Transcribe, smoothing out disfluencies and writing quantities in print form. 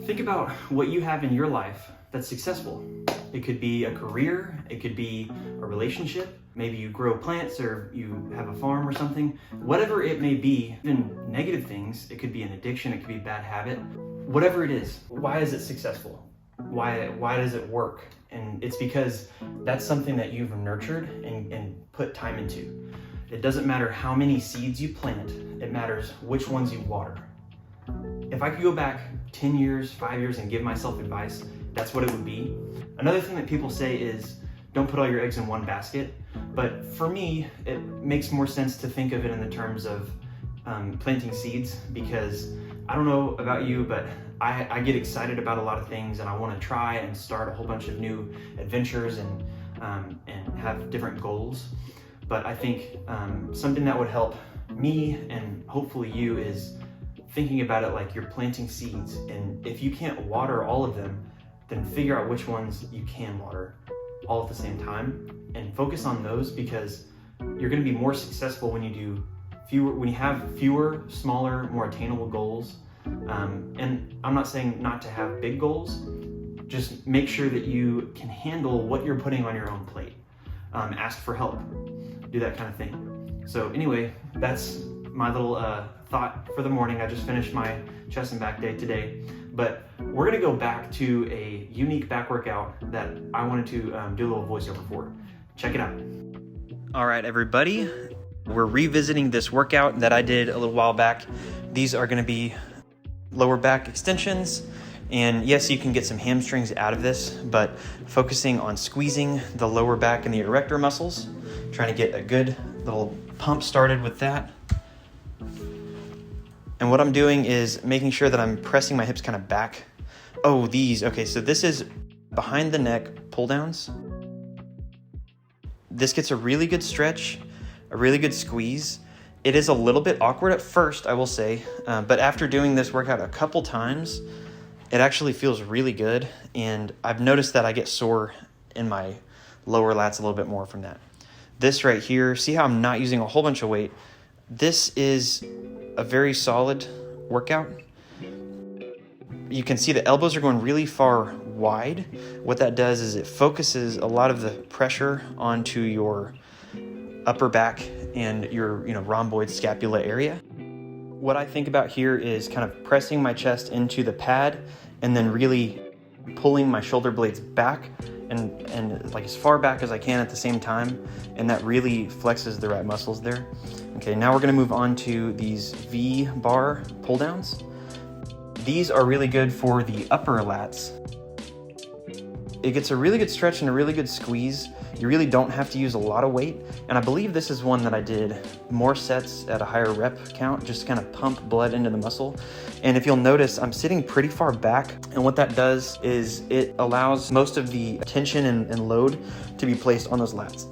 Think about what you have in your life that's successful. It could be a career, it could be a relationship, maybe you grow plants or you have a farm or something. Whatever it may be, even negative things, it could be an addiction, it could be a bad habit. Whatever it is, why is it successful? Why does it work? And it's because that's something that you've nurtured and put time into. It doesn't matter how many seeds you plant, it matters which ones you water. If I could go back 10 years, 5 years and give myself advice, that's what it would be. Another thing that people say is, don't put all your eggs in one basket. But for me, it makes more sense to think of it in the terms of planting seeds, because I don't know about you, but I get excited about a lot of things and I want to try and start a whole bunch of new adventures and have different goals. But I think something that would help me and hopefully you is thinking about it like you're planting seeds, and if you can't water all of them, then figure out which ones you can water all at the same time and focus on those, because you're going to be more successful when you have fewer, smaller, more attainable goals. And I'm not saying not to have big goals, just make sure that you can handle what you're putting on your own plate. Ask for help, do that kind of thing. So anyway, that's my little thought for the morning. I just finished my chest and back day today, but we're gonna go back to a unique back workout that I wanted to do a little voiceover for. Check it out. All right, everybody, we're revisiting this workout that I did a little while back. These are gonna be lower back extensions, and yes, you can get some hamstrings out of this, but focusing on squeezing the lower back and the erector muscles, trying to get a good little pump started with that. And what I'm doing is making sure that I'm pressing my hips kind of back. Oh, okay, so this is behind the neck pull downs. This gets a really good stretch, a really good squeeze. It is a little bit awkward at first, I will say, but after doing this workout a couple times, it actually feels really good. And I've noticed that I get sore in my lower lats a little bit more from that. This right here, see how I'm not using a whole bunch of weight? This is a very solid workout. You can see the elbows are going really far wide. What that does is it focuses a lot of the pressure onto your upper back and your rhomboid scapula area. What I think about here is kind of pressing my chest into the pad and then really pulling my shoulder blades back and like as far back as I can at the same time, and that really flexes the right muscles there. Okay, now we're gonna move on to these V-bar pull downs. These are really good for the upper lats. It gets a really good stretch and a really good squeeze. You really don't have to use a lot of weight. And I believe this is one that I did more sets at a higher rep count, just to kind of pump blood into the muscle. And if you'll notice, I'm sitting pretty far back. And what that does is it allows most of the tension and load to be placed on those lats.